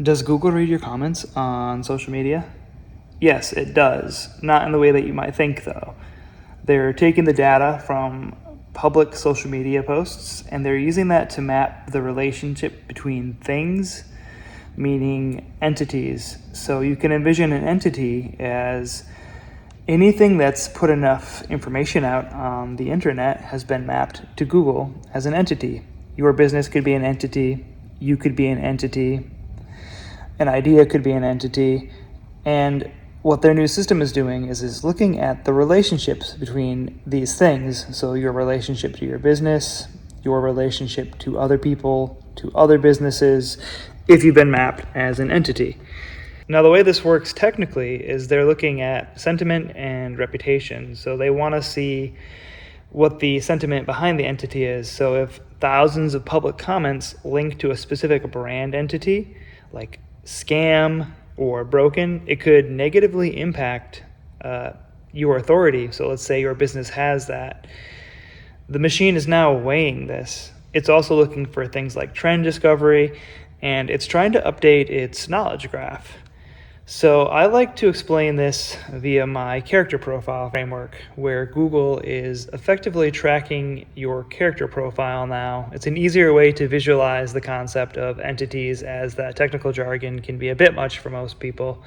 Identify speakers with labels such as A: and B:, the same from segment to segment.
A: Does Google read your comments on social media? Yes, it does. Not in the way that you might think, though. They're taking the data from public social media posts and they're using that to map the relationship between things, meaning entities. So you can envision an entity as anything that's put enough information out on the internet has been mapped to Google as an entity. Your business could be an entity, you could be an entity, an idea could be an entity, and what their new system is doing is looking at the relationships between these things. So your relationship to your business, your relationship to other people, to other businesses, if you've been mapped as an entity. Now, the way this works technically is they're looking at sentiment and reputation. So they want to see what the sentiment behind the entity is. So if thousands of public comments link to a specific brand entity, like scam or broken, it could negatively impact your authority. So let's say your business has that. The machine is now weighing this. It's also looking for things like trend discovery, and it's trying to update its knowledge graph. So I like to explain this via my character profile framework, where Google is effectively tracking your character profile now. It's an easier way to visualize the concept of entities, as that technical jargon can be a bit much for most people.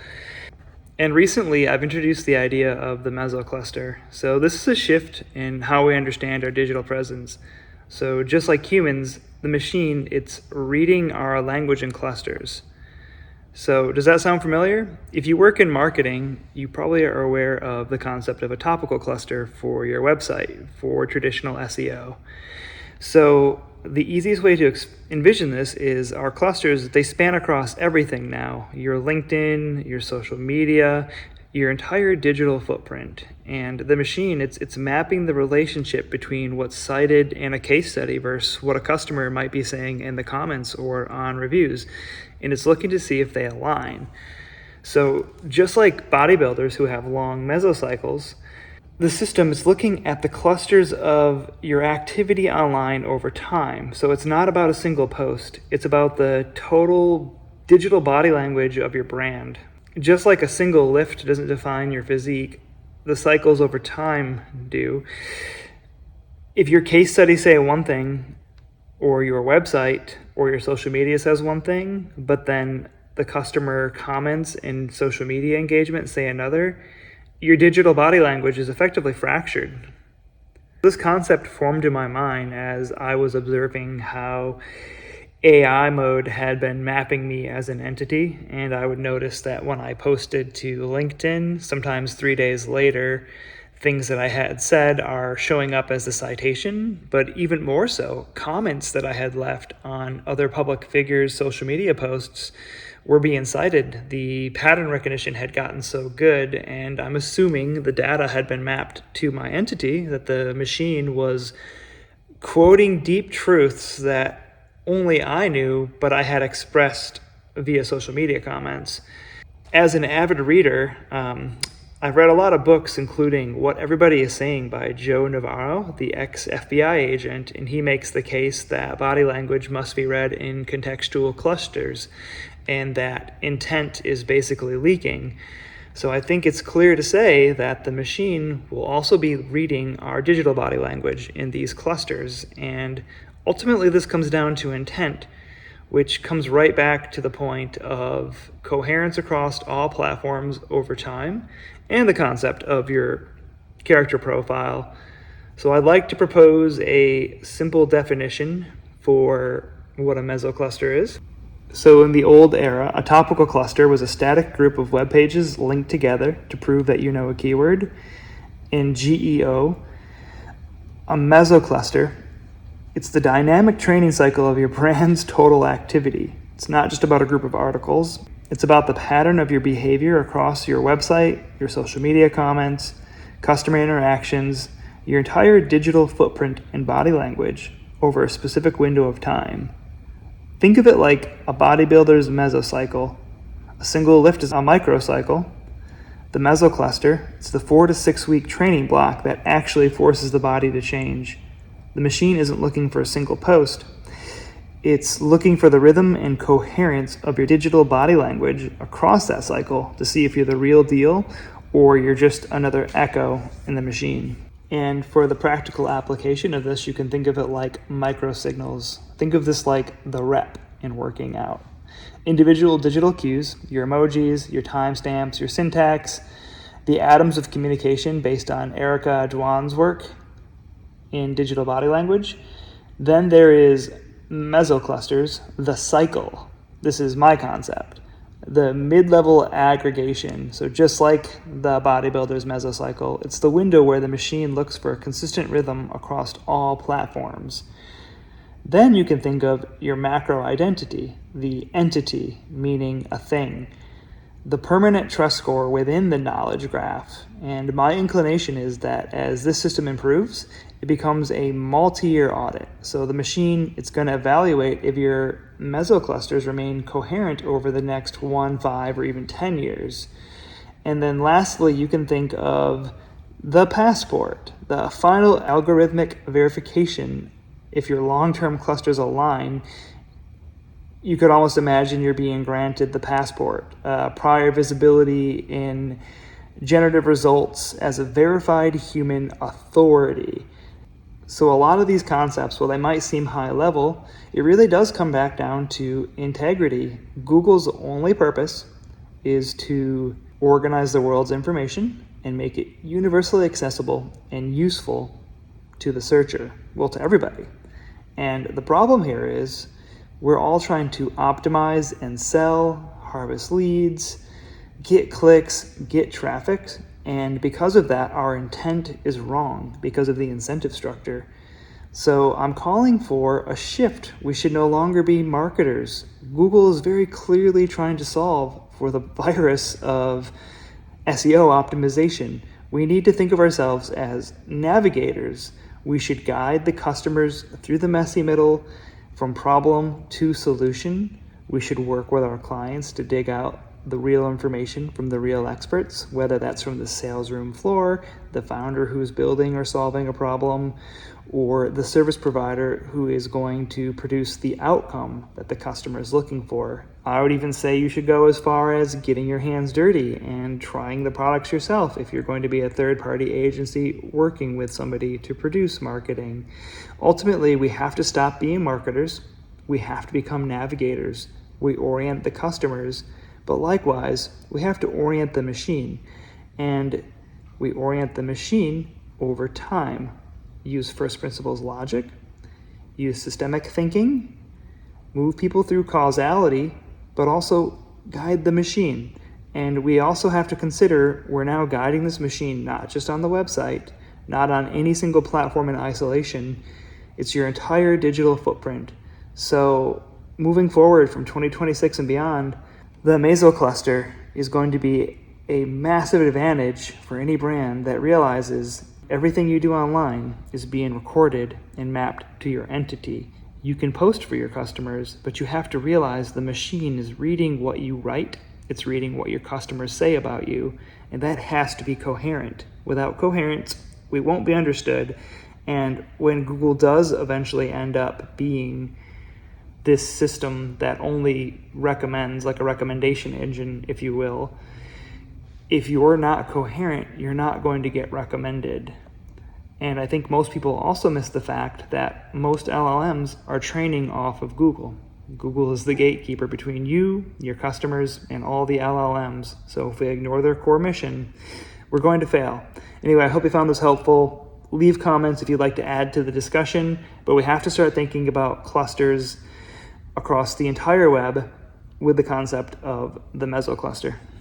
A: And recently I've introduced the idea of the Mesocluster. So this is a shift in how we understand our digital presence. So just like humans, the machine, it's reading our language in clusters. So does that sound familiar? If you work in marketing, you probably are aware of the concept of a topical cluster for your website, for traditional SEO. So the easiest way to envision this is our clusters, they span across everything now. Your LinkedIn, your social media, your entire digital footprint. And the machine, it's mapping the relationship between what's cited in a case study versus what a customer might be saying in the comments or on reviews. And it's looking to see if they align. So just like bodybuilders who have long mesocycles, the system is looking at the clusters of your activity online over time. So it's not about a single post. It's about the total digital body language of your brand. Just like a single lift doesn't define your physique, the cycles over time do. If your case studies say one thing, or your website or your social media says one thing, but then the customer comments and social media engagement say another, your digital body language is effectively fractured. This concept formed in my mind as I was observing how AI mode had been mapping me as an entity, and I would notice that when I posted to LinkedIn, sometimes 3 days later, things that I had said are showing up as a citation, but even more so, comments that I had left on other public figures' social media posts were being cited. The pattern recognition had gotten so good, and I'm assuming the data had been mapped to my entity, that the machine was quoting deep truths that only I knew, but I had expressed via social media comments. As an avid reader, I've read a lot of books, including What Everybody is Saying by Joe Navarro, the ex-FBI agent, and he makes the case that body language must be read in contextual clusters and that intent is basically leaking. So I think it's clear to say that the machine will also be reading our digital body language in these clusters, and ultimately this comes down to intent, which comes right back to the point of coherence across all platforms over time, and the concept of your character profile. So I'd like to propose a simple definition for what a mesocluster is. So in the old era, a topical cluster was a static group of web pages linked together to prove that you know a keyword. In GEO, a mesocluster, it's the dynamic training cycle of your brand's total activity. It's not just about a group of articles. It's about the pattern of your behavior across your website, your social media comments, customer interactions, your entire digital footprint and body language over a specific window of time. Think of it like a bodybuilder's mesocycle. A single lift is a microcycle. The mesocluster, it's the 4 to 6 week training block that actually forces the body to change. The machine isn't looking for a single post. It's looking for the rhythm and coherence of your digital body language across that cycle to see if you're the real deal or you're just another echo in the machine. And for the practical application of this, you can think of it like microsignals. Think of this like the rep in working out. Individual digital cues, your emojis, your timestamps, your syntax, the atoms of communication based on Erica Dwan's work in digital body language. Then there is mesoclusters, the cycle. This is my concept. The mid-level aggregation. So just like the bodybuilder's mesocycle, it's the window where the machine looks for a consistent rhythm across all platforms. Then you can think of your macro identity, the entity, meaning a thing, the permanent trust score within the knowledge graph. And my inclination is that as this system improves, it becomes a multi-year audit. So the machine, it's going to evaluate if your mesoclusters remain coherent over the next 1, 5, or even 10 years. And then lastly, you can think of the passport, the final algorithmic verification. If your long-term clusters align, you could almost imagine you're being granted the passport, prior visibility in generative results as a verified human authority. So a lot of these concepts, while they might seem high level, it really does come back down to integrity. Google's only purpose is to organize the world's information and make it universally accessible and useful to the searcher, well, to everybody. And the problem here is we're all trying to optimize and sell, harvest leads, get clicks, get traffic, and because of that, our intent is wrong because of the incentive structure. So I'm calling for a shift. We should no longer be marketers. Google is very clearly trying to solve for the virus of SEO optimization. We need to think of ourselves as navigators. We should guide the customers through the messy middle from problem to solution. We should work with our clients to dig out the real information from the real experts, whether that's from the sales room floor, the founder who's building or solving a problem, or the service provider who is going to produce the outcome that the customer is looking for. I would even say you should go as far as getting your hands dirty and trying the products yourself if you're going to be a third-party agency working with somebody to produce marketing. Ultimately, we have to stop being marketers. We have to become navigators. We orient the customers, but likewise, we have to orient the machine. And we orient the machine over time. Use first principles logic, use systemic thinking, move people through causality, but also guide the machine. And we also have to consider we're now guiding this machine not just on the website, not on any single platform in isolation. It's your entire digital footprint. So moving forward from 2026 and beyond, the mesocluster is going to be a massive advantage for any brand that realizes everything you do online is being recorded and mapped to your entity. You can post for your customers, but you have to realize the machine is reading what you write, it's reading what your customers say about you, and that has to be coherent. Without coherence, we won't be understood, and when Google does eventually end up being this system that only recommends, like a recommendation engine, if you will, if you're not coherent, you're not going to get recommended. And I think most people also miss the fact that most LLMs are training off of Google. Google is the gatekeeper between you, your customers, and all the LLMs. So if we ignore their core mission, we're going to fail. Anyway, I hope you found this helpful. Leave comments if you'd like to add to the discussion, but we have to start thinking about clusters across the entire web with the concept of the mesocluster.